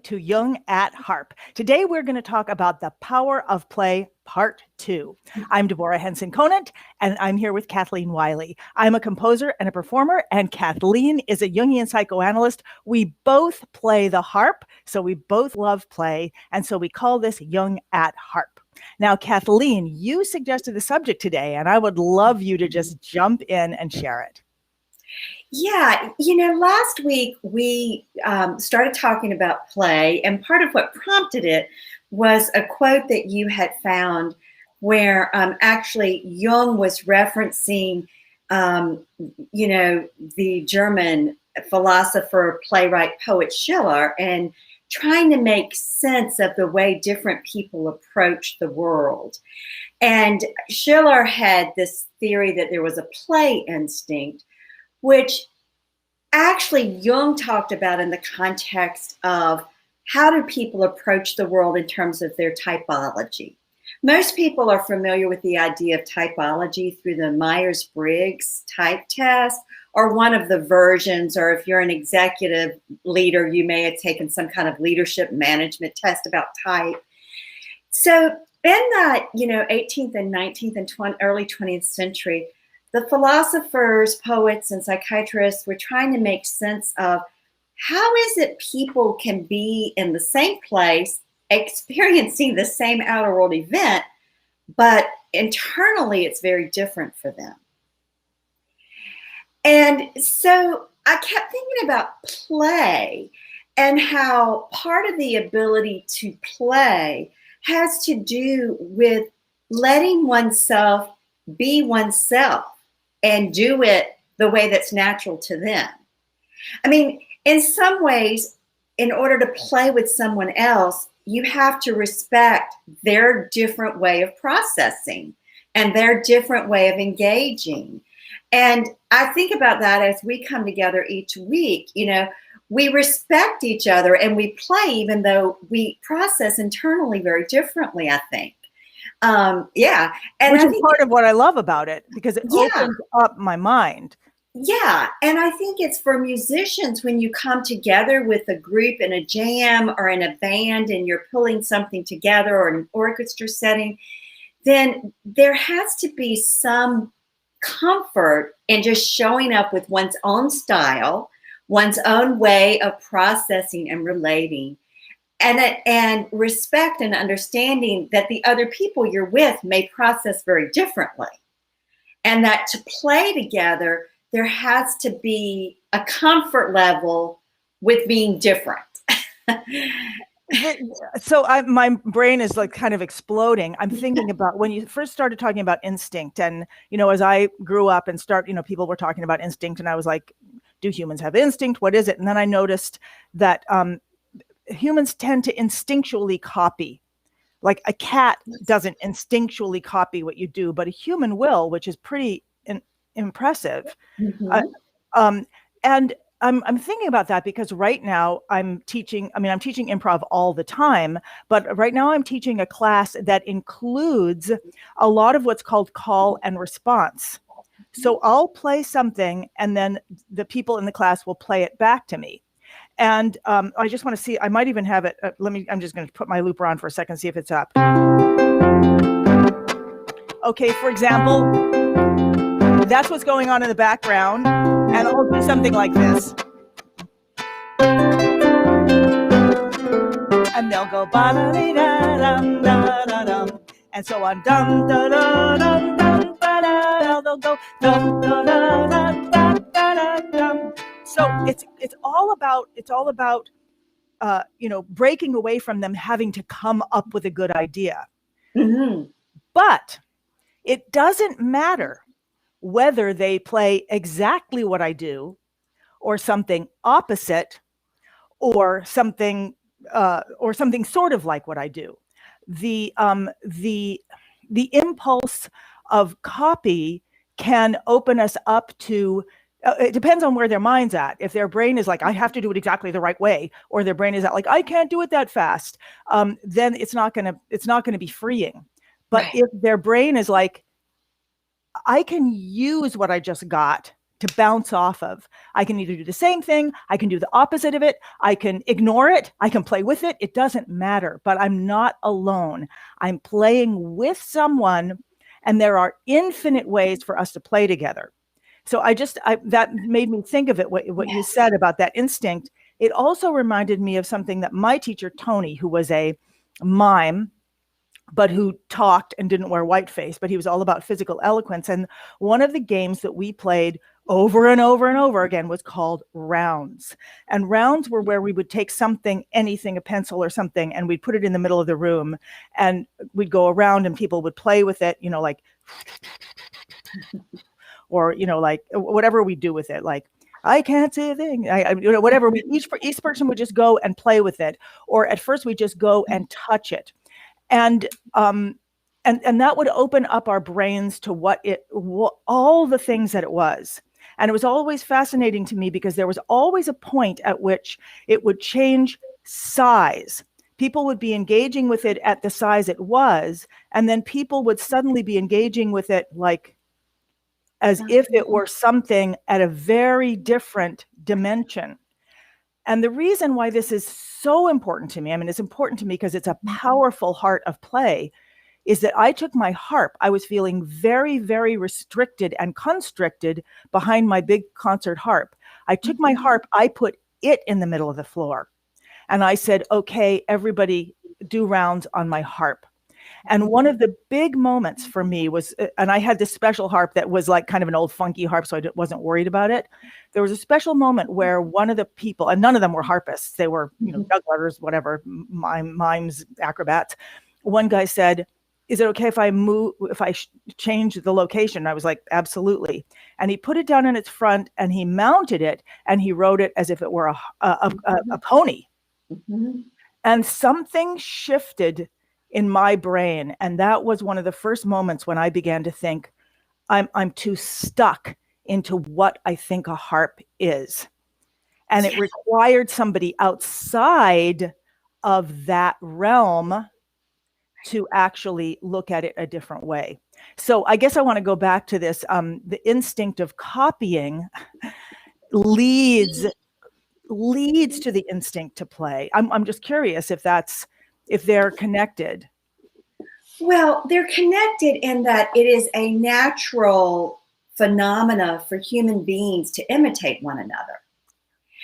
to Jung at Harp. Today we're going to talk about the power of play, part 2. I'm Deborah Henson-Conant, and I'm here with Kathleen Wiley. I'm a composer and a performer, and Kathleen is a Jungian psychoanalyst. We both play the harp, so we both love play, and so we call this Jung at Harp. Now, Kathleen, you suggested the subject today, and I would love you to just jump in and share it. Yeah, last week we started talking about play, and part of what prompted it was a quote that you had found where actually Jung was referencing, the German philosopher, playwright, poet Schiller, and trying to make sense of the way different people approach the world. And Schiller had this theory that there was a play instinct, which actually Jung talked about in the context of how do people approach the world in terms of their typology. Most people are familiar with the idea of typology through the Myers-Briggs type test, or one of the versions, or if you're an executive leader, you may have taken some kind of leadership management test about type. So in that, 18th and 19th and early 20th century, the philosophers, poets, and psychiatrists were trying to make sense of how is it people can be in the same place, experiencing the same outer world event, but internally it's very different for them. And so I kept thinking about play and how part of the ability to play has to do with letting oneself be oneself and do it the way that's natural to them. I mean, in some ways, in order to play with someone else, you have to respect their different way of processing and their different way of engaging. And I think about that as we come together each week. We respect each other and we play even though we process internally very differently, I think. And which is part of what I love about it, because it opens up my mind. Yeah, and I think it's for musicians when you come together with a group in a jam or in a band and you're pulling something together, or in an orchestra setting, then there has to be some comfort in just showing up with one's own style, one's own way of processing and relating. And respect and understanding that the other people you're with may process very differently. And that to play together, there has to be a comfort level with being different. So my brain is like kind of exploding. I'm thinking about when you first started talking about instinct, and, as I grew up and people were talking about instinct, and I was like, do humans have instinct? What is it? And then I noticed that humans tend to instinctually copy. Like a cat doesn't instinctually copy what you do, but a human will, which is pretty impressive. Mm-hmm. And I'm thinking about that because right now I'm teaching improv all the time, but right now I'm teaching a class that includes a lot of what's called call and response. So I'll play something and then the people in the class will play it back to me. And I just want to see, I might even have it. I'm just going to put my looper on for a second, see if it's up. Okay, for example, that's what's going on in the background. And I'll do something like this. And they'll go ba-da-dee-da-dum, da-da-dum. And so on, dum, da-da-dum, dum, ba-da, they'll go dum, da-da-dum, da-da-dum. So it's all about breaking away from them having to come up with a good idea. Mm-hmm. But it doesn't matter whether they play exactly what I do, or something opposite, or something sort of like what I do. The impulse of copy can open us up to. It depends on where their mind's at. If their brain is like, I have to do it exactly the right way, or their brain is at like, I can't do it that fast, then it's not gonna be freeing. But if their brain is like, I can use what I just got to bounce off of. I can either do the same thing, I can do the opposite of it, I can ignore it, I can play with it. It doesn't matter, but I'm not alone. I'm playing with someone, and there are infinite ways for us to play together. So that made me think of it, what you said about that instinct. It also reminded me of something that my teacher, Tony, who was a mime, but who talked and didn't wear whiteface, but he was all about physical eloquence. And one of the games that we played over and over and over again was called rounds. And rounds were where we would take something, anything, a pencil or something, and we'd put it in the middle of the room, and we'd go around and people would play with it, like, or, like whatever we do with it, like, I can't say a thing, whatever. Each person would just go and play with it. Or at first we just go and touch it. And that would open up our brains to all the things that it was. And it was always fascinating to me because there was always a point at which it would change size. People would be engaging with it at the size it was, and then people would suddenly be engaging with it like as if it were something at a very different dimension. And the reason why this is so important to me, it's important to me because it's a powerful heart of play, is that I took my harp. I was feeling very, very restricted and constricted behind my big concert harp. I took my harp, I put it in the middle of the floor. And I said, okay, everybody do rounds on my harp. And one of the big moments for me was, and I had this special harp that was like kind of an old funky harp, so I wasn't worried about it. There was a special moment where one of the people, and none of them were harpists, they were, jugglers, whatever, mimes, acrobats. One guy said, is it okay if I change the location? And I was like, absolutely. And he put it down in its front and he mounted it and he rode it as if it were a pony. Mm-hmm. And something shifted in my brain. And that was one of the first moments when I began to think, I'm too stuck into what I think a harp is. And it required somebody outside of that realm to actually look at it a different way. So I guess I want to go back to this. The instinct of copying leads to the instinct to play. I'm just curious if they're connected. Well, they're connected in that it is a natural phenomena for human beings to imitate one another.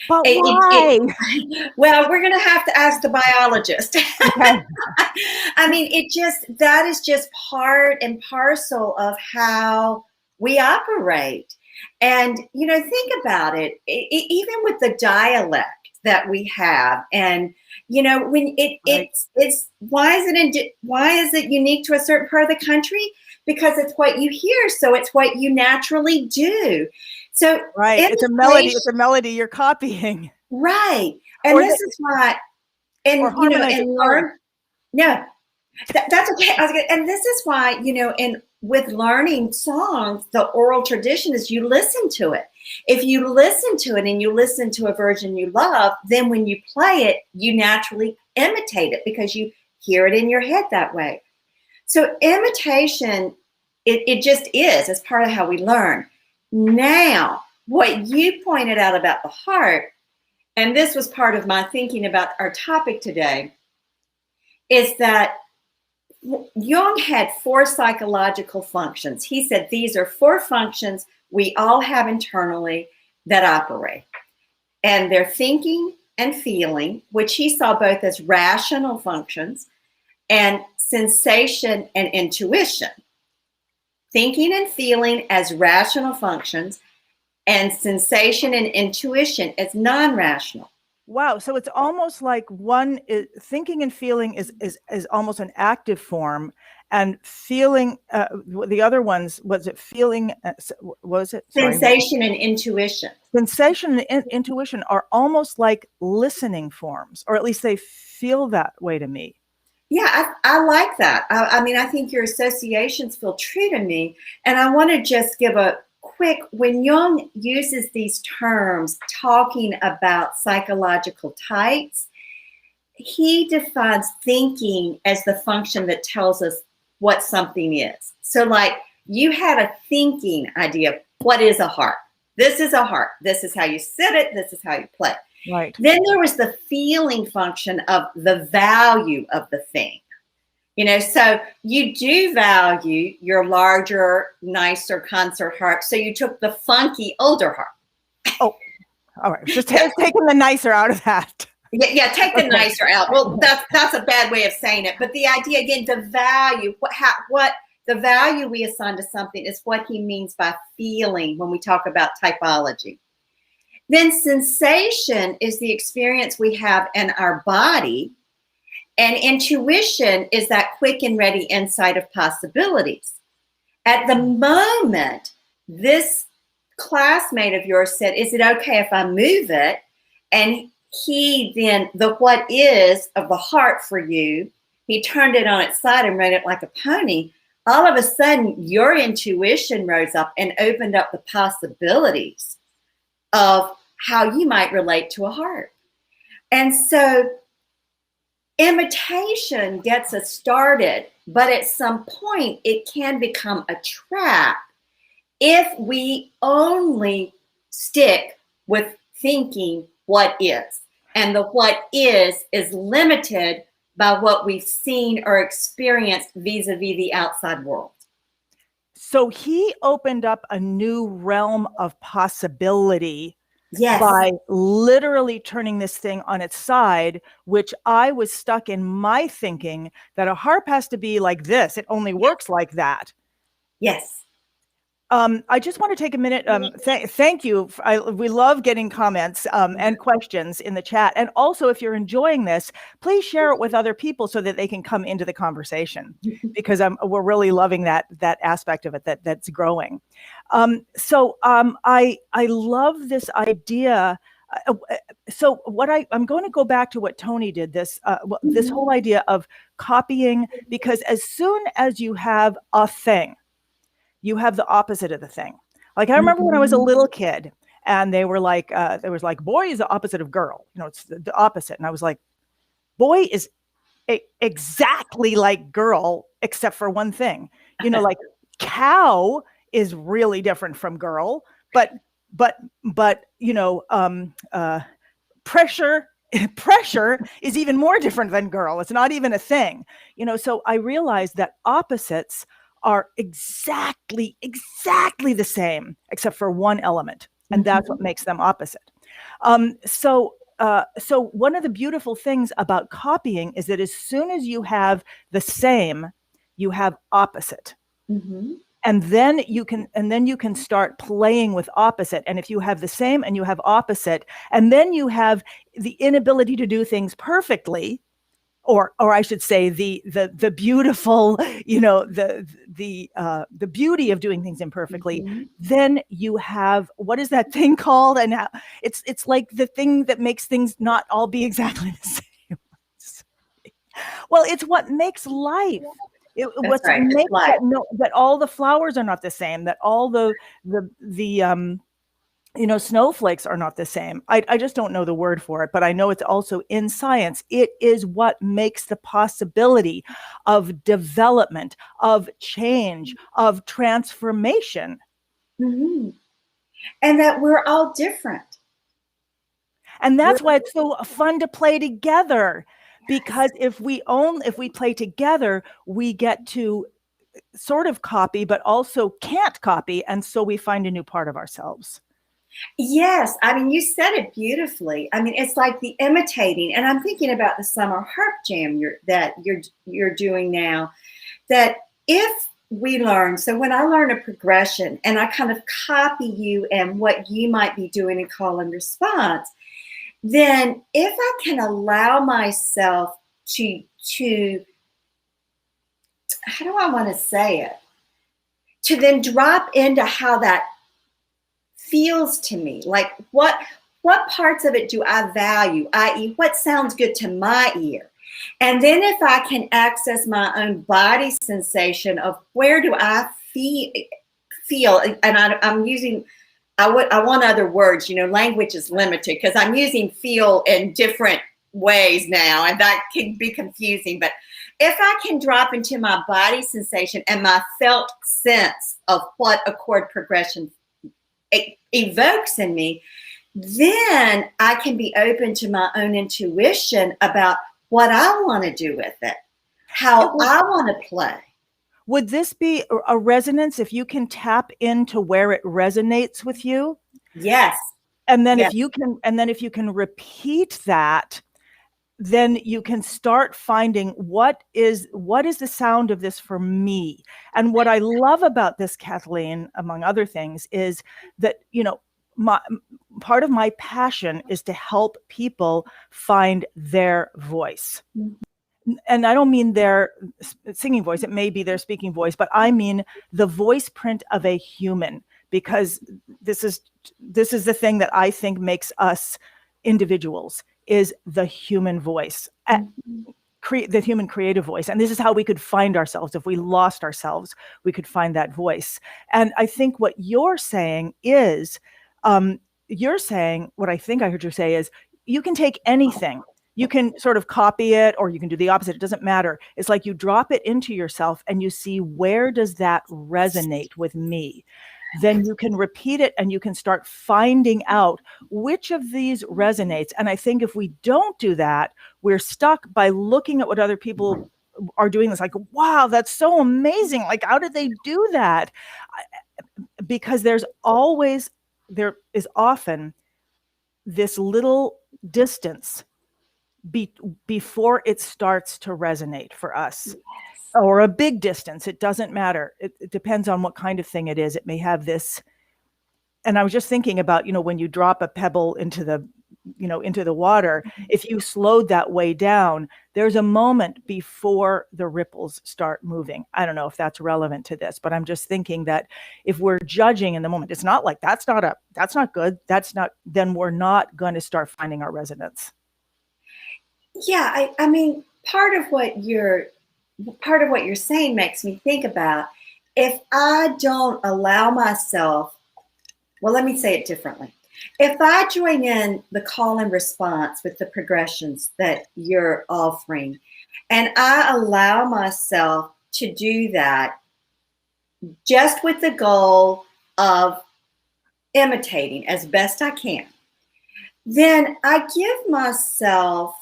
But why? Well, we're going to have to ask the biologist. Okay. That is just part and parcel of how we operate. And, think about it, even with the dialect that we have, and, when it's why is it unique to a certain part of the country? Because it's what you hear. So it's what you naturally do. So it's a melody you're copying. Right. And this is why, and learn. No, that's okay. And this is why, with learning songs, the oral tradition is you listen to it. If you listen to it and you listen to a version you love, then when you play it, you naturally imitate it because you hear it in your head that way. So imitation, it just is. It's part of how we learn. Now, what you pointed out about the heart, and this was part of my thinking about our topic today, is that Jung had 4 psychological functions. He said these are 4 functions we all have internally that operate. And they're thinking and feeling, which he saw both as rational functions, and sensation and intuition. Thinking and feeling as rational functions, and sensation and intuition as non-rational. Wow. So it's almost like thinking and feeling is almost an active form, and feeling, the other ones, was it feeling, was it? Sensation and intuition. Sensation and intuition are almost like listening forms, or at least they feel that way to me. Yeah, I like that. I think your associations feel true to me. And I want to just give a quick, when Jung uses these terms talking about psychological types, he defines thinking as the function that tells us what something is. So like you had a thinking idea, what is a harp? This is a harp. This is how you sit it. This is how you play. Right. Then there was the feeling function of the value of the thing. So you do value your larger, nicer concert harp. So you took the funky, older harp. Oh, all right. Just taking the nicer out of that. Yeah, take the nicer out. Well, that's a bad way of saying it. But the idea, again, the value, what the value we assign to something is what he means by feeling when we talk about typology. Then sensation is the experience we have in our body. And intuition is that quick and ready insight of possibilities. At the moment, this classmate of yours said, is it okay if I move it? And he then, the what is of the heart for you, he turned it on its side and rode it like a pony. All of a sudden, your intuition rose up and opened up the possibilities of how you might relate to a harp. And so imitation gets us started, but at some point it can become a trap if we only stick with thinking what is. And the what is limited by what we've seen or experienced vis-a-vis the outside world. So he opened up a new realm of possibility. Yes. By literally turning this thing on its side, which I was stuck in my thinking that a harp has to be like this. It only works like that. Yes. I just want to take a minute. Thank you. We love getting comments and questions in the chat. And also, if you're enjoying this, please share it with other people so that they can come into the conversation, because we're really loving that aspect of it that's growing. So I love this idea. So I'm going to go back to what Tony did, this whole idea of copying, because as soon as you have a thing, you have the opposite of the thing. Like I remember when I was a little kid and they were like, there was like, boy is the opposite of girl. It's the opposite. And I was like, boy is exactly like girl, except for one thing, like cow is really different from girl, but pressure is even more different than girl. It's not even a thing, so I realized that opposites are exactly the same, except for one element. And that's what makes them opposite. So one of the beautiful things about copying is that as soon as you have the same, you have opposite. Mm-hmm. And then you can start playing with opposite. And if you have the same and you have opposite, and then you have the inability to do things perfectly, or I should say the beautiful, the beauty of doing things imperfectly, then you have, what is that thing called? And it's like the thing that makes things not all be exactly the same. Well, it's what makes life. That all the flowers are not the same, that all the snowflakes are not the same. I just don't know the word for it, but I know it's also in science. It is what makes the possibility of development, of change, of transformation. Mm-hmm. And that we're all different. And that's why it's so fun to play together, because if we play together, we get to sort of copy, but also can't copy. And so we find a new part of ourselves. Yes. I mean, you said it beautifully. I mean, it's like the imitating, and I'm thinking about the summer harp jam that you're doing now, that if we learn, so when I learn a progression and I kind of copy you and what you might be doing in call and response, then if I can allow myself to how do I want to say it? To then drop into how that feels to me, like what parts of it do I value, i.e. what sounds good to my ear. And then if I can access my own body sensation of where do I feel, and I'm using, I want other words, language is limited because I'm using feel in different ways now, and that can be confusing. But if I can drop into my body sensation and my felt sense of what a chord progression evokes in me, then I can be open to my own intuition about what I want to do with it, how I want to play. Would this be a resonance if you can tap into where it resonates with you? Yes. And then yes. if you can repeat that, then you can start finding what is the sound of this for me. And what I love about this, Kathleen, among other things, is that, part of my passion is to help people find their voice. And I don't mean their singing voice. It may be their speaking voice, but I mean the voice print of a human, because this is the thing that I think makes us individuals, is the human voice, the human creative voice. And this is how we could find ourselves. If we lost ourselves, we could find that voice. And I think what you're saying is, what I think I heard you say is, you can take anything. You can sort of copy it, or you can do the opposite. It doesn't matter. It's like you drop it into yourself and you see, where does that resonate with me? Then you can repeat it and you can start finding out which of these resonates. And I think if we don't do that, we're stuck by looking at what other people are doing. It's like, wow, that's so amazing. Like, how did they do that? Because there is often this little distance before it starts to resonate for us. Yes. Or a big distance. It doesn't matter. It depends on what kind of thing it is. It may have this. And I was just thinking about, when you drop a pebble into the water, if you slowed that way down, there's a moment before the ripples start moving. I don't know if that's relevant to this, but I'm just thinking that if we're judging in the moment, it's not like, that's not good. Then we're not going to start finding our resonance. Yeah. I mean, part of what you're saying makes me think about, if I don't allow myself, well, let me say it differently. If I join in the call and response with the progressions that you're offering, and I allow myself to do that just with the goal of imitating as best I can, then I give myself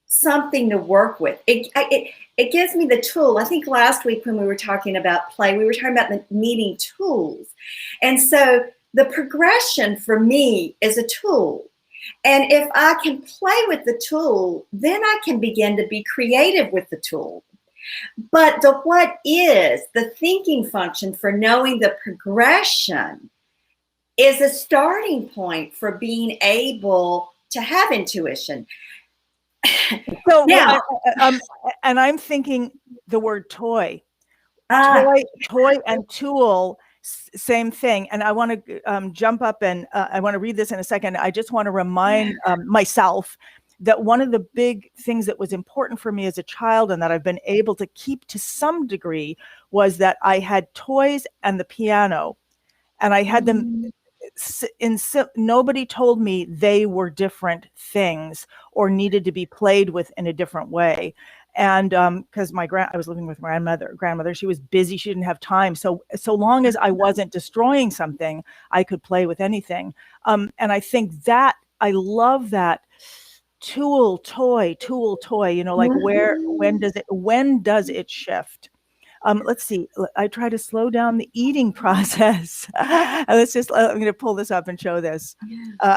something to work with. It gives me the tool. I think last week when we were talking about play, we were talking about needing tools. And so the progression for me is a tool. And if I can play with the tool, then I can begin to be creative with the tool. But the thinking function for knowing the progression is a starting point for being able to have intuition. So now, and I'm thinking the word toy and tool, same thing. And I want to jump up and I want to read this in a second. I just want to remind myself that one of the big things that was important for me as a child, and that I've been able to keep to some degree, was that I had toys and the piano, and I had them. Nobody told me they were different things or needed to be played with in a different way. And because I was living with grandmother, she was busy, she didn't have time. So long as I wasn't destroying something, I could play with anything. And I think that I love that tool, toy, like when does it shift? Let's see. I try to slow down the eating process. I'm going to pull this up and show this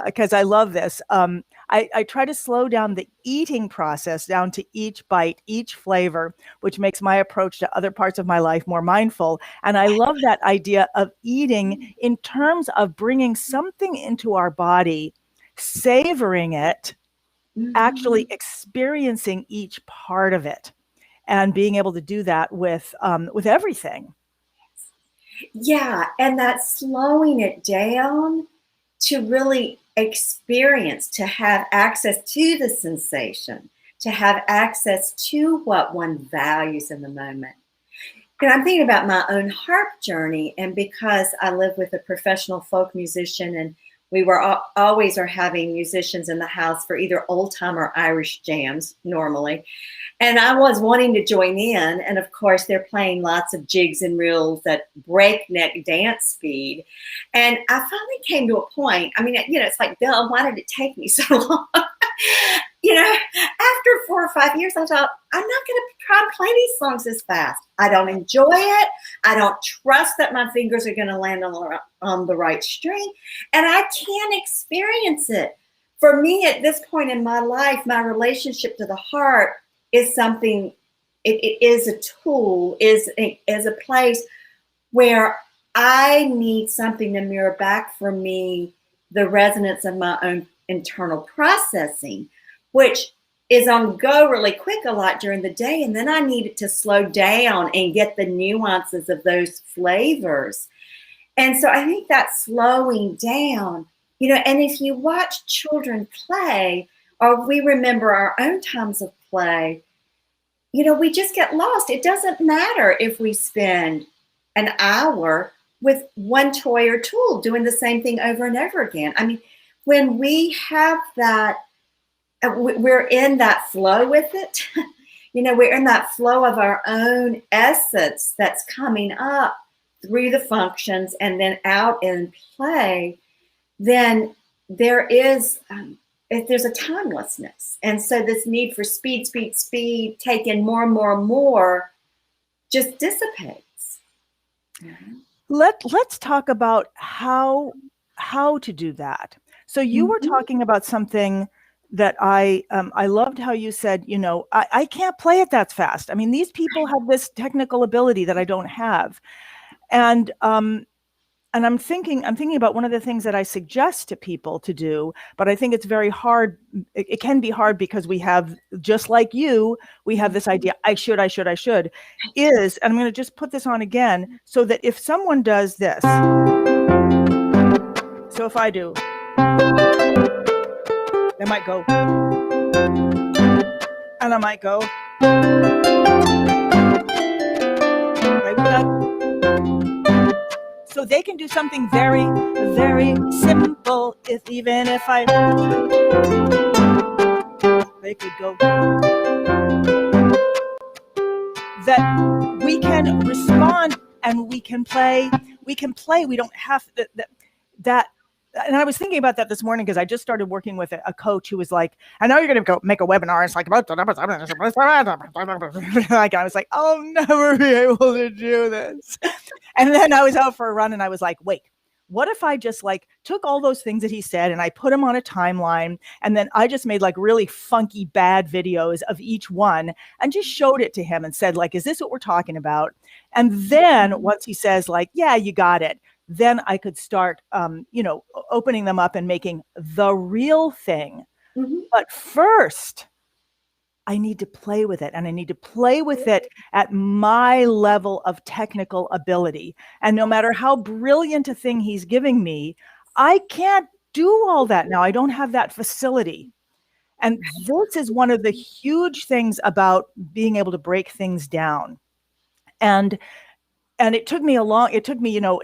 because I love this. I try to slow down the eating process down to each bite, each flavor, which makes my approach to other parts of my life more mindful. And I love that idea of eating in terms of bringing something into our body, savoring it, actually experiencing each part of it. And being able to do that with everything. Yeah, and that slowing it down to really experience, to have access to the sensation, to have access to what one values in the moment. And I'm thinking about my own harp journey, and because I live with a professional folk musician and we were always are having musicians in the house for either old time or Irish jams normally. And I was wanting to join in. And of course, they're playing lots of jigs and reels at breakneck dance speed. And I finally came to a point. I mean, it's like, Bill, why did it take me so long? After 4 or 5 years, I thought, I'm not going to try to play these songs this fast. I don't enjoy it. I don't trust that my fingers are going to land on the right string. And I can't experience it. For me, at this point in my life, my relationship to the harp is something, it is a tool, is a place where I need something to mirror back for me the resonance of my own internal processing, which is on go really quick a lot during the day. And then I need it to slow down and get the nuances of those flavors. And so I think that slowing down, and if you watch children play, or we remember our own times of play, we just get lost. It doesn't matter if we spend an hour with one toy or tool doing the same thing over and over again. I mean, when we have that, we're in that flow with it. We're in that flow of our own essence that's coming up through the functions and then out in play, then there's a timelessness. And so this need for speed, taken more and more and more just dissipates. Let's talk about how to do that. So you were talking about something that I loved how you said, I can't play it that fast. I mean, these people have this technical ability that I don't have. And I'm thinking about one of the things that I suggest to people to do, but I think it's very hard. It can be hard because we have, just like you, we have this idea, I should, and I'm going to just put this on again so that if someone does this, so if I do, they might go, and I might go, right with that. So they can do something very, very simple. Even if they could go, that we can respond and we can play. We don't have that. And I was thinking about that this morning because I just started working with a coach who was like, I know you're going to go make a webinar. It's like, like, I was like, I'll never be able to do this. And then I was out for a run and I was like, wait, what if I just took all those things that he said and I put them on a timeline, and then I just made really funky bad videos of each one and just showed it to him and said, is this what we're talking about? And then once he says yeah, you got it, then I could start, opening them up and making the real thing. Mm-hmm. But first, I need to play with it, and I need to play with it at my level of technical ability. And no matter how brilliant a thing he's giving me, I can't do all that now. I don't have that facility. And this is one of the huge things about being able to break things down. And it took me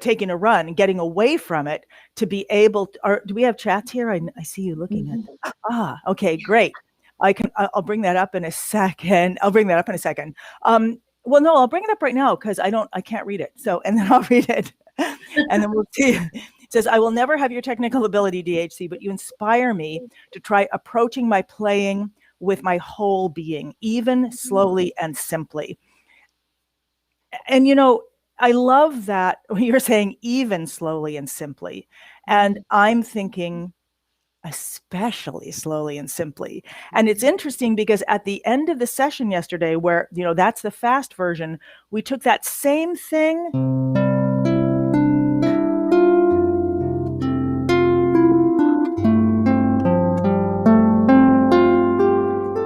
taking a run and getting away from it to be able to, do we have chats here? I see you looking at them. Okay, great. I'll bring that up in a second. Well, no, I'll bring it up right now because I can't read it. So, and then I'll read it and then we'll see. It says, I will never have your technical ability, DHC, but you inspire me to try approaching my playing with my whole being, even slowly and simply. And, I love that you're saying even slowly and simply. And I'm thinking especially slowly and simply. And it's interesting because at the end of the session yesterday, where, that's the fast version, we took that same thing.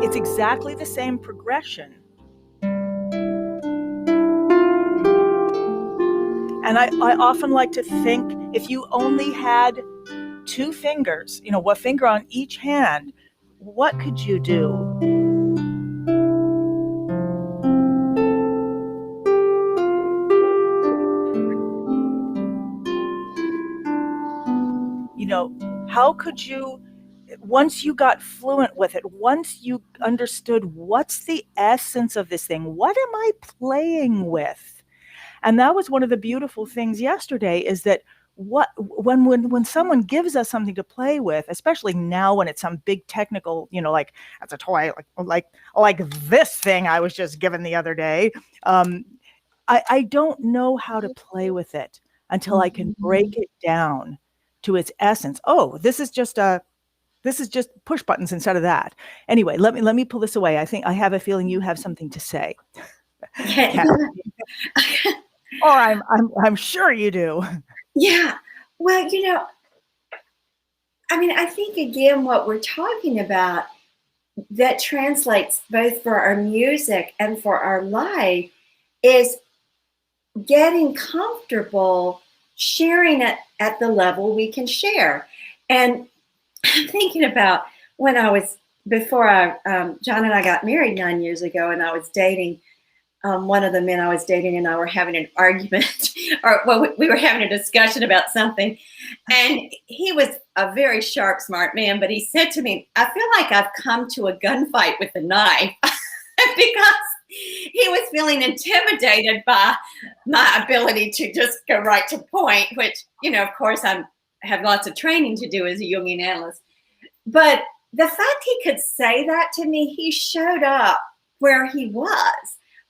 It's exactly the same progression. And I often like to think, if you only had 2 fingers, what finger on each hand, what could you do? how could you, once you got fluent with it, once you understood what's the essence of this thing, what am I playing with? And that was one of the beautiful things yesterday, is that when someone gives us something to play with, especially now when it's some big technical, like that's a toy, like this thing I was just given the other day. I don't know how to play with it until I can break it down to its essence. Oh, this is just push buttons instead of that. Anyway, let me pull this away. I think I have a feeling you have something to say. Yeah. Or I'm sure you do. Yeah. Well, I think again, what we're talking about that translates both for our music and for our life is getting comfortable sharing it at the level we can share. And I'm thinking about before John and I got married 9 years ago, and I was dating one of the men I was dating, and I were having an argument, or we were having a discussion about something. And he was a very sharp, smart man, but he said to me, I feel like I've come to a gunfight with a knife because he was feeling intimidated by my ability to just go right to point, which, of course, I have lots of training to do as a Jungian analyst. But the fact he could say that to me, he showed up where he was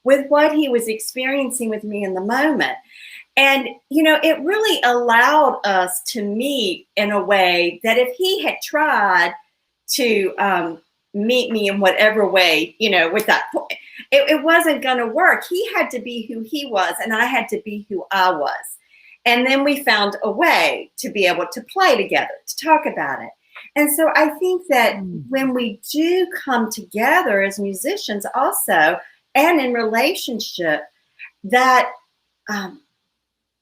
with what he was experiencing with me in the moment. And, it really allowed us to meet in a way that if he had tried to meet me in whatever way, with that point, it wasn't going to work. He had to be who he was, and I had to be who I was. And then we found a way to be able to play together, to talk about it. And so I think that when we do come together as musicians also, and in relationship, that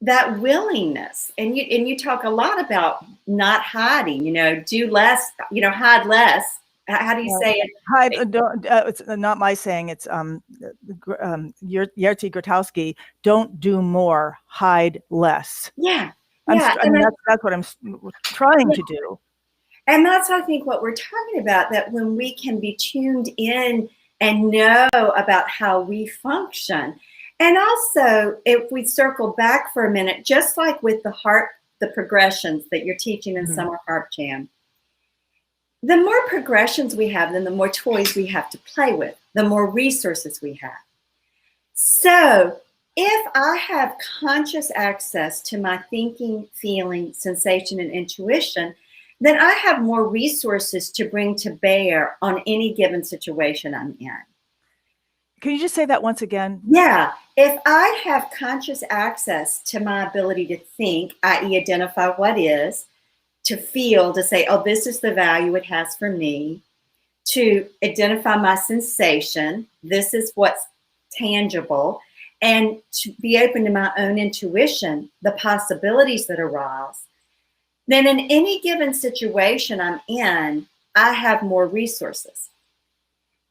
that willingness, and you talk a lot about not hiding, do less, hide less. How do you say it? Hide. It's not my saying. It's Jerzy Grotowski. Don't do more, hide less. Yeah, that's what I'm trying to do. And that's, I think, what we're talking about, that when we can be tuned in and know about how we function. And also, if we circle back for a minute, just like with the harp, the progressions that you're teaching in Summer Harp Jam, the more progressions we have, then the more toys we have to play with, the more resources we have. So if I have conscious access to my thinking, feeling, sensation, and intuition, then I have more resources to bring to bear on any given situation I'm in. Can you just say that once again? Yeah. If I have conscious access to my ability to think, i.e. identify what is, to feel, to say, oh, this is the value it has for me, to identify my sensation, this is what's tangible, and to be open to my own intuition, the possibilities that arise, then in any given situation I'm in, I have more resources.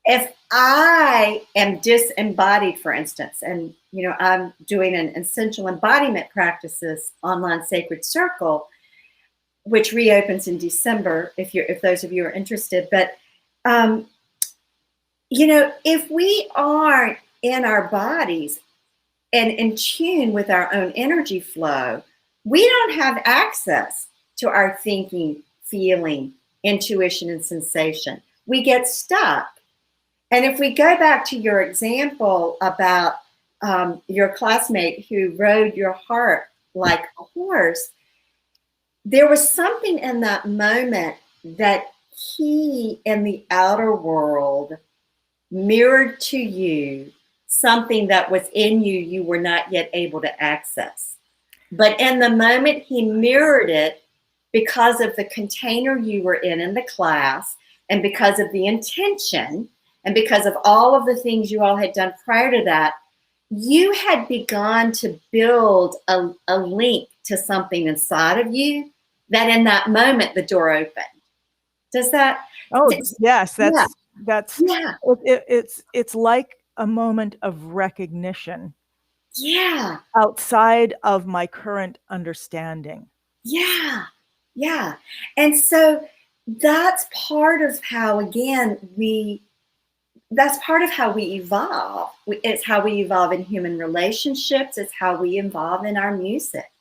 If I am disembodied, for instance, and I'm doing an essential embodiment practices online sacred circle, which reopens in December, if those of you are interested. But if we aren't in our bodies and in tune with our own energy flow, we don't have access to our thinking, feeling, intuition, and sensation. We get stuck. And if we go back to your example about your classmate who rode your harp like a horse, there was something in that moment that he in the outer world mirrored to you, something that was in you, you were not yet able to access. But in the moment he mirrored it, because of the container you were in the class, and because of the intention, and because of all of the things you all had done prior to that, you had begun to build a link to something inside of you that in that moment the door opened. Does that? Oh, yes. It's like a moment of recognition. Yeah. Outside of my current understanding. Yeah. Yeah. And so that's part of how, again, that's part of how we evolve. It's how we evolve in human relationships. It's how we evolve in our music.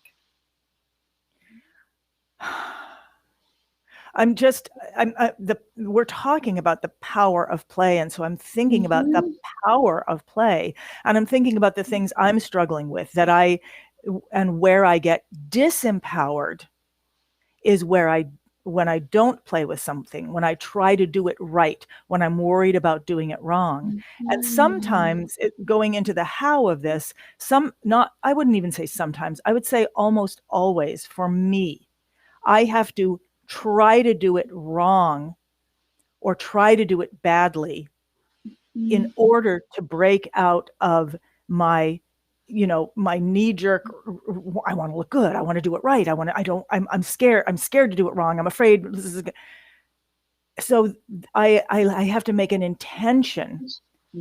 We're talking about the power of play. And so I'm thinking about the Mhm. power of play. And I'm thinking about the things I'm struggling with and where I get disempowered is when I don't play with something, when I try to do it right, when I'm worried about doing it wrong. And Mhm. sometimes going into the how of this, I wouldn't even say sometimes, I would say almost always for me, I have to try to do it wrong or try to do it badly in Mhm. order to break out of my my knee jerk. I want to look good, I want to do it right, I'm scared, to do it wrong, I'm afraid this is. So I have to make an intention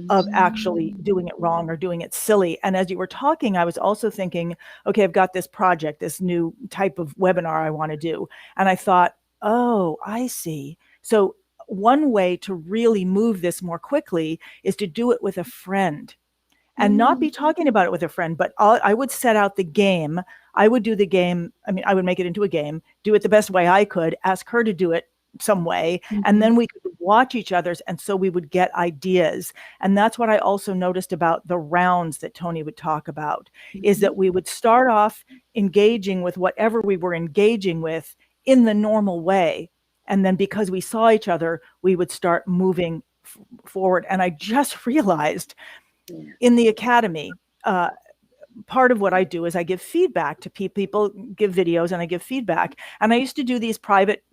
of actually doing it wrong or doing it silly. And as you were talking, I was also thinking, okay, I've got this project, this new type of webinar I want to do. And I thought, oh, I see. So one way to really move this more quickly is to do it with a friend and not be talking about it with a friend, but I would set out the game. I would do the game. I mean, I would make it into a game, do it the best way I could, ask her to do it some way, and Mhm. then we could watch each other's. And so we would get ideas. And that's what I also noticed about the rounds that Tony would talk about, is Mhm. that we would start off engaging with whatever we were engaging with in the normal way. And then because we saw each other, we would start moving forward. And I just realized Yeah. in the academy, part of what I do is I give feedback to people, give videos and I give feedback. And I used to do these private,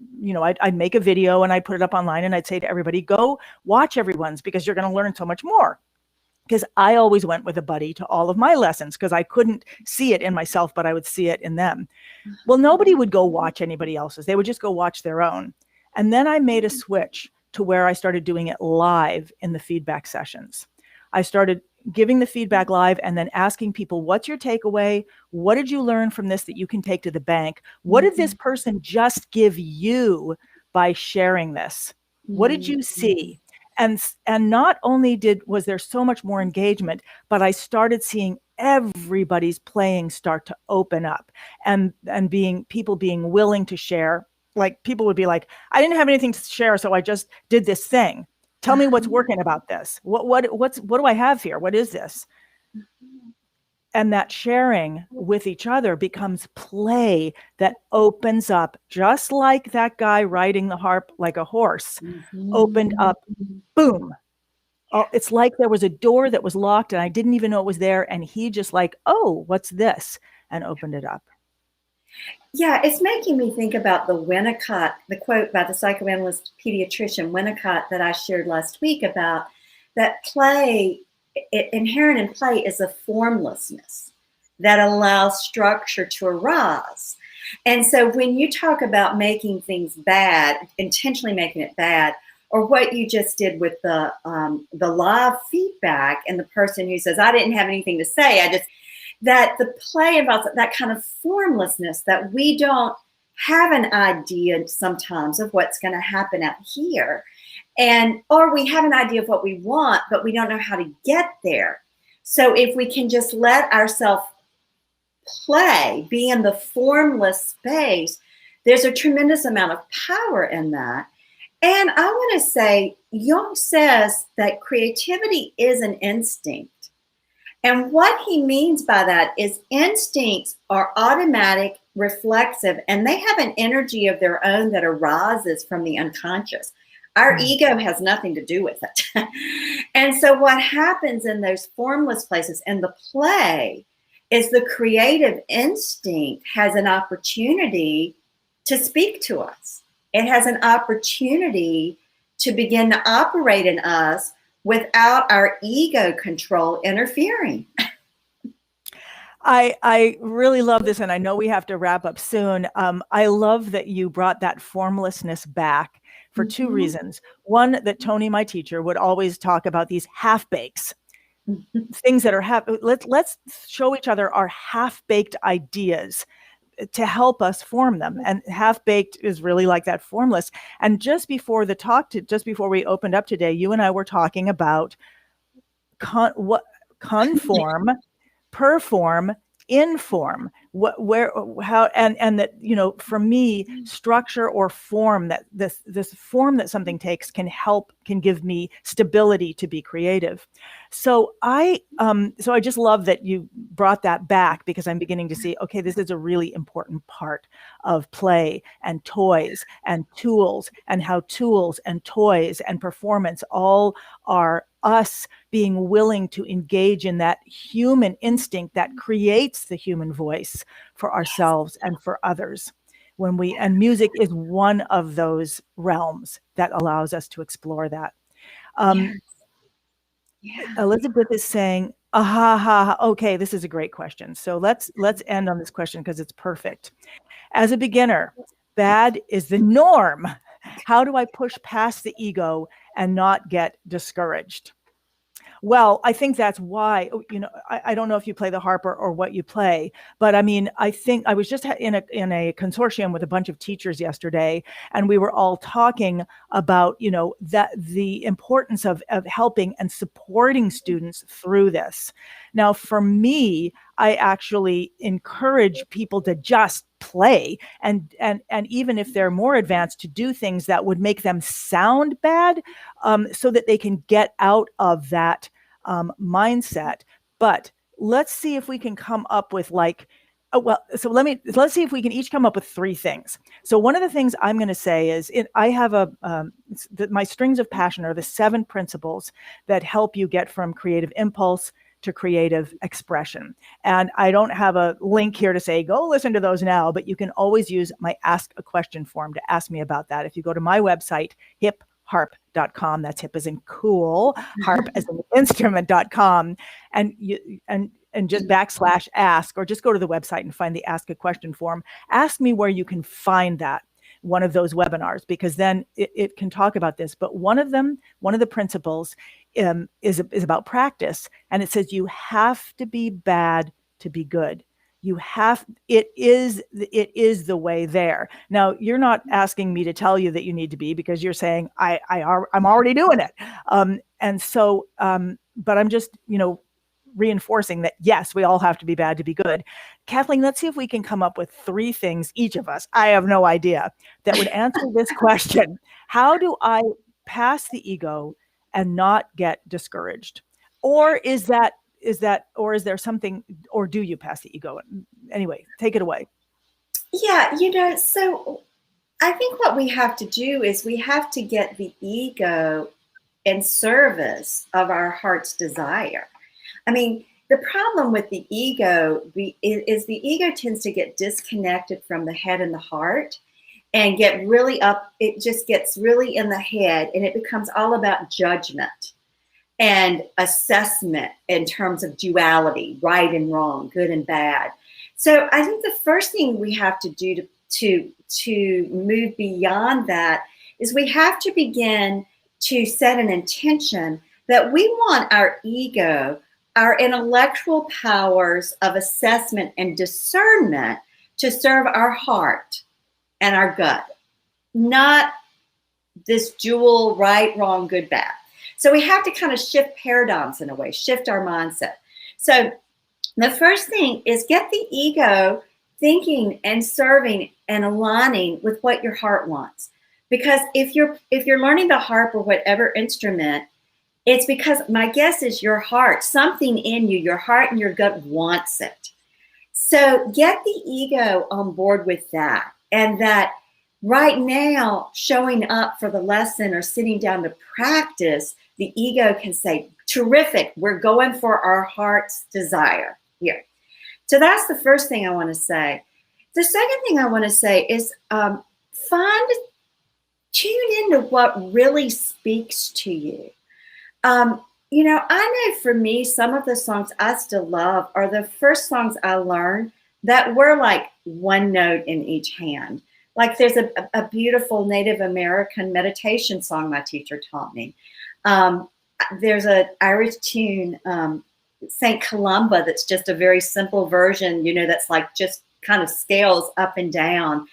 I'd make a video and I'd put it up online and I'd say to everybody, go watch everyone's because you're going to learn so much more. Because I always went with a buddy to all of my lessons because I couldn't see it in myself, but I would see it in them. Well, nobody would go watch anybody else's. They would just go watch their own. And then I made a switch to where I started doing it live in the feedback sessions. I started giving the feedback live and then asking people, what's your takeaway? What did you learn from this that you can take to the bank? What did this Mhm. person just give you by sharing this? What did you Mhm. see? And not only was there so much more engagement, but I started seeing everybody's playing start to open up and people being willing to share. Like people would be like, I didn't have anything to share, so I just did this thing. Tell me what's Uh-huh. working about this. What do I have here? What is this? And that sharing with each other becomes play that opens up, just like that guy riding the harp like a horse opened Mhm. up, boom. Oh, it's like there was a door that was locked and I didn't even know it was there. And he just like, oh, what's this? And opened it up. Yeah, it's making me think about the quote by the psychoanalyst pediatrician Winnicott that I shared last week about that play, inherent in play is a formlessness that allows structure to arise. And so when you talk about making things bad, intentionally making it bad, or what you just did with the live feedback and the person who says, I didn't have anything to say, I just that the play involves that kind of formlessness that we don't have an idea sometimes of what's going to happen out here, and or we have an idea of what we want but we don't know how to get there. So if we can just let ourselves play, be in the formless space, there's a tremendous amount of power in that. And I want to say Jung says that creativity is an instinct. And what he means by that is instincts are automatic, reflexive, and they have an energy of their own that arises from the unconscious. Our Mm. ego has nothing to do with it. And so, what happens in those formless places in the play is the creative instinct has an opportunity to speak to us. It has an opportunity to begin to operate in us without our ego control interfering. I really love this, and I know we have to wrap up soon. I love that you brought that formlessness back for two Mhm. reasons. One, that Tony, my teacher, would always talk about these half bakes, things that are half. Let's show each other our half baked ideas. to help us form them. And Half-Baked is really like that, formless. And just before we opened up today, you and I were talking about conform, perform, inform, and that, for me, structure or form, that this form that something takes can give me stability to be creative. So I just love that you brought that back, because I'm beginning to see, okay, this is a really important part of play and toys and tools, and how tools and toys and performance all are us being willing to engage in that human instinct that creates the human voice for ourselves and for others. And music is one of those realms that allows us to explore that. Elizabeth is saying, okay, this is a great question. So let's end on this question, because it's perfect. As a beginner, bad is the norm. How do I push past the ego and not get discouraged? Well, I think that's why, I don't know if you play the harp or what you play, but I mean, I think I was just in a consortium with a bunch of teachers yesterday, and we were all talking about, that the importance of helping and supporting students through this. Now, for me, I actually encourage people to just play, and even if they're more advanced, to do things that would make them sound bad, so that they can get out of that mindset. But let's see if we can come up with let's see if we can each come up with 3 things. So one of the things I'm going to say is, I have my strings of passion are the 7 principles that help you get from creative impulse to creative expression. And I don't have a link here to say, go listen to those now, but you can always use my Ask a Question form to ask me about that. If you go to my website, hipharp.com, that's hip as in cool, harp as in instrument.com, and just /ask, or just go to the website and find the Ask a Question form. Ask me where you can find that, one of those webinars, because then it can talk about this. But one of the principles is about practice, and it says you have to be bad to be good. It is the way there. Now, you're not asking me to tell you that you need to be, because you're saying I'm already doing it. But I'm just, reinforcing that, yes, we all have to be bad to be good. Kathleen, let's see if we can come up with 3 things, each of us, I have no idea, that would answer this question. How do I pass the ego and not get discouraged? Or is there something, or do you pass the ego? Anyway, take it away. Yeah, so I think what we have to do is we have to get the ego in service of our heart's desire. I mean, the problem with the ego is the ego tends to get disconnected from the head and the heart, and get really up. It just gets really in the head, and it becomes all about judgment and assessment in terms of duality, right and wrong, good and bad. So I think the first thing we have to do to move beyond that is we have to begin to set an intention that we want our ego, our intellectual powers of assessment and discernment, to serve our heart and our gut, not this dual right, wrong, good, bad. So we have to kind of shift paradigms in a way, shift our mindset. So the first thing is get the ego thinking and serving and aligning with what your heart wants. Because if you're learning the harp or whatever instrument, it's because my guess is your heart, something in you, your heart and your gut wants it. So get the ego on board with that. And that right now, showing up for the lesson or sitting down to practice, the ego can say, terrific, we're going for our heart's desire here. So that's the first thing I want to say. The second thing I want to say is tune into what really speaks to you. I know for me, some of the songs I still love are the first songs I learned that were like one note in each hand. Like there's a beautiful Native American meditation song my teacher taught me. There's an Irish tune, St. Columba, that's just a very simple version, that's like just kind of scales up and down.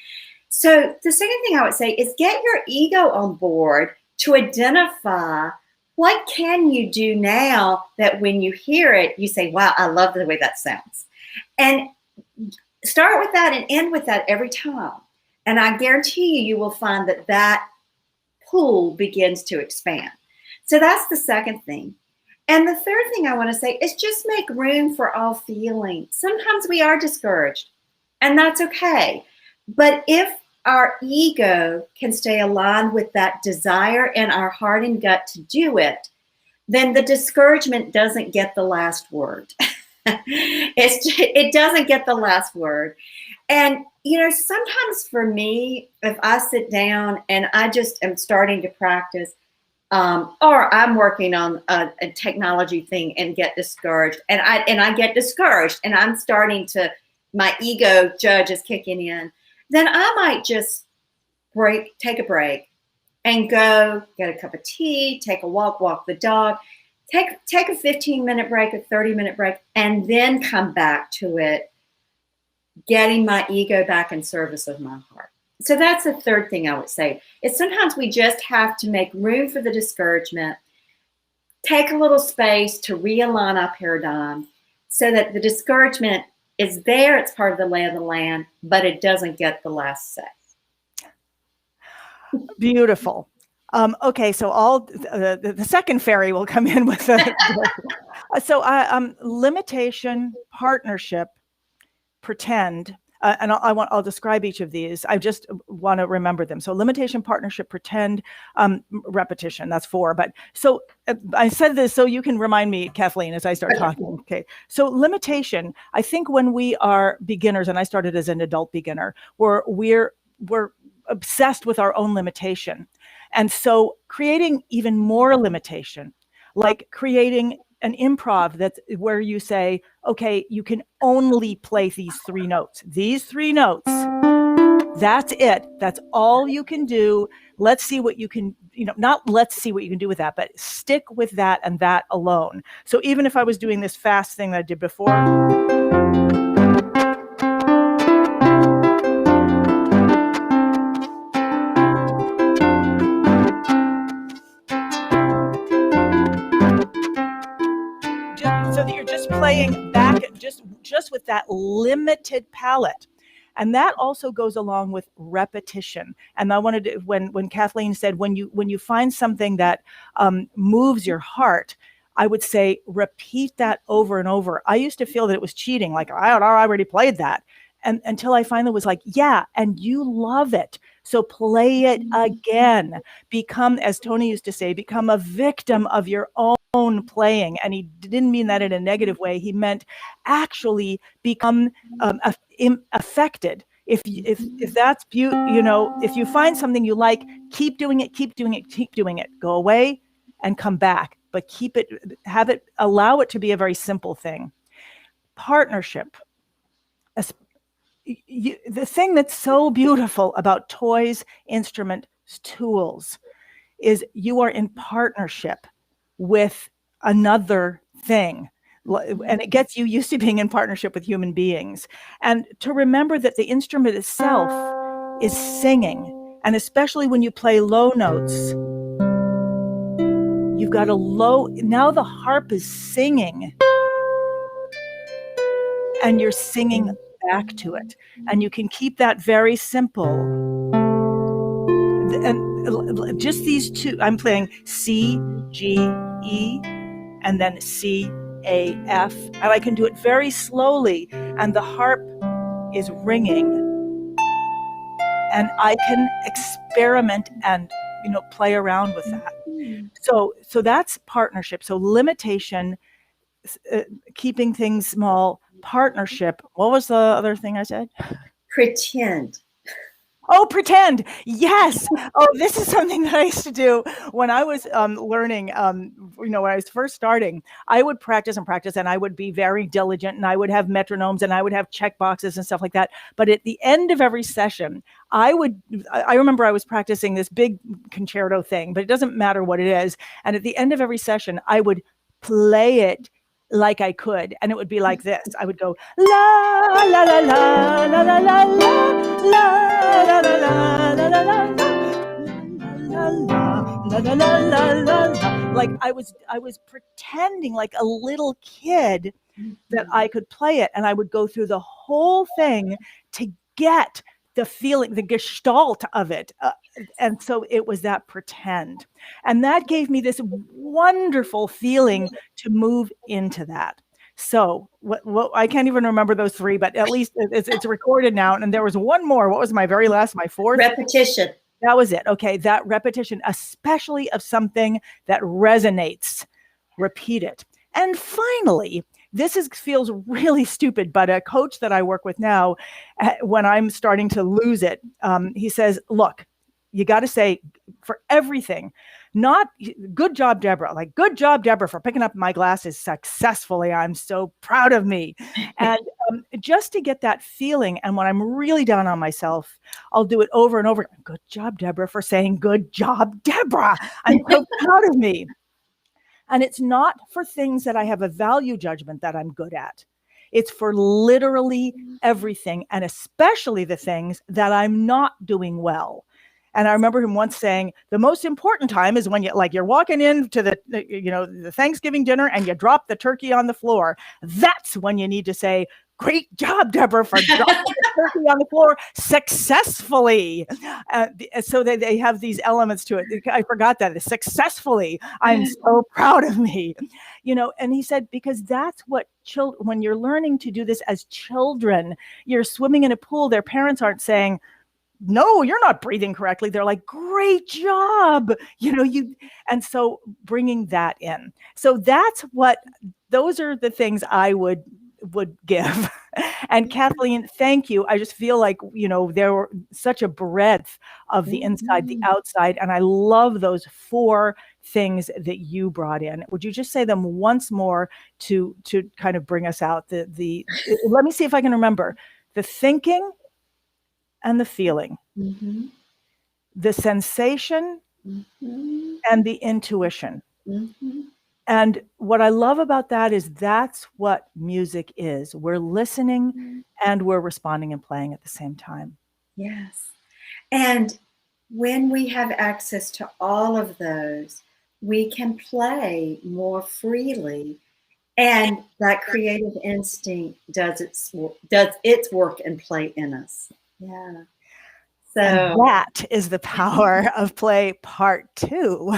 So the second thing I would say is get your ego on board to identify what can you do now that when you hear it, you say, wow, I love the way that sounds. And start with that and end with that every time. And I guarantee you will find that that pool begins to expand. So that's the second thing. And the third thing I want to say is just make room for all feeling. Sometimes we are discouraged, and that's okay. But if our ego can stay aligned with that desire in our heart and gut to do it, then the discouragement doesn't get the last word. It doesn't get the last word. And, sometimes for me, if I sit down and I just am starting to practice, or I'm working on a technology thing and get discouraged, and I get discouraged, and I'm starting to, my ego judge is kicking in, then I might just take a break and go get a cup of tea, take a walk the dog, take a 15-minute break, a 30-minute break, and then come back to it, getting my ego back in service of my heart. So that's the third thing I would say, is sometimes we just have to make room for the discouragement, take a little space to realign our paradigm so that the discouragement is there, it's part of the lay of the land, but it doesn't get the last say. Beautiful. Okay, so the second fairy will come in with limitation, partnership, pretend, and I'll describe each of these. I just want to remember them. So limitation, partnership, pretend, repetition. That's 4. But so I said this so you can remind me, Kathleen, as I start talking. Okay. So limitation. I think when we are beginners, and I started as an adult beginner, we're obsessed with our own limitation, and so creating even more limitation, like creating an improv that's where you say, okay, you can only play these 3 notes. These 3 notes, that's it. That's all you can do. Let's see what you can, not let's see what you can do with that, but stick with that and that alone. So even if I was doing this fast thing that I did before, so that you're just playing back just with that limited palette. And that also goes along with repetition. And I wanted to, when Kathleen said, when you find something that moves your heart, I would say repeat that over and over. I used to feel that it was cheating, like I already played that. And until I finally was like, yeah, and you love it. So play it again. Become, as Tony used to say, become a victim of your own playing. And he didn't mean that in a negative way. He meant actually become affected. If that's if you find something you like, keep doing it. Go away and come back, but allow it to be a very simple thing. Partnership. The thing that's so beautiful about toys, instruments, tools is you are in partnership with another thing. And it gets you used to being in partnership with human beings. And to remember that the instrument itself is singing. And especially when you play low notes, you've got now the harp is singing. And you're singing back to it. And you can keep that very simple. And just these 2, I'm playing C, G, E, and then C, A, F. And I can do it very slowly. And the harp is ringing. And I can experiment and, play around with that. So that's partnership. So limitation, keeping things small, partnership. What was the other thing I said? Pretend. Oh, pretend. Yes. Oh, this is something that I used to do when I was learning, when I was first starting. I would practice, and I would be very diligent, and I would have metronomes, and I would have check boxes and stuff like that. But at the end of every session, I remember I was practicing this big concerto thing, but it doesn't matter what it is. And at the end of every session, I would play it like I could. And it would be like this. I would go, la, la, la, la, la, la, la, la, la, la, la, la, la, la, la, like I was pretending like a little kid that I could play it, and I would go through the whole thing to get the feeling, the gestalt of it. And so it was that pretend. And that gave me this wonderful feeling to move into that. So what I can't even remember those three, but at least it's recorded now. And there was one more. What was my very last, my fourth? Repetition. That was it. Okay. That repetition, especially of something that resonates, repeat it. And finally, this feels really stupid, but a coach that I work with now, when I'm starting to lose it, he says, look, you got to say for everything, not good job, Deborah, like good job, Deborah, for picking up my glasses successfully. I'm so proud of me. And just to get that feeling. And when I'm really down on myself, I'll do it over and over. Good job, Deborah, for saying good job, Deborah. I'm so proud of me. And it's not for things that I have a value judgment that I'm good at. It's for literally everything, and especially the things that I'm not doing well. And I remember him once saying, the most important time is when you're walking into the Thanksgiving dinner and you drop the turkey on the floor. That's when you need to say, great job, Deborah, for dropping the turkey on the floor successfully. So they have these elements to it. I forgot that. Successfully. I'm so proud of me. And he said, because that's what when you're learning to do this as children, you're swimming in a pool, their parents aren't saying, no, you're not breathing correctly. They're like, great job. And so bringing that in. So those are the things I would give. And Kathleen, thank you. I just feel like, there were such a breadth of the inside, the outside. And I love those 4 things that you brought in. Would you just say them once more to kind of bring us out? Let me see if I can remember. The thinking and the feeling, the sensation, and the intuition. And what I love about that is that's what music is. We're listening and we're responding and playing at the same time. Yes. And when we have access to all of those, we can play more freely. And that creative instinct does its work and play in us. Yeah. So and that is the power of play part 2.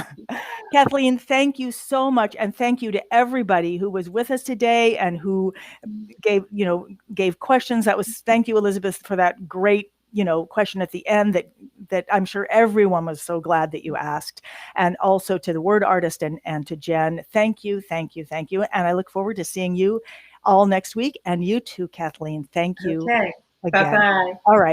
Kathleen, thank you so much. And thank you to everybody who was with us today and who gave questions. Thank you, Elizabeth, for that great, question at the end that I'm sure everyone was so glad that you asked. And also to the word artist and to Jen, thank you, thank you, thank you. And I look forward to seeing you all next week. And you too, Kathleen. Thank you. Okay. Again. Bye-bye. All right.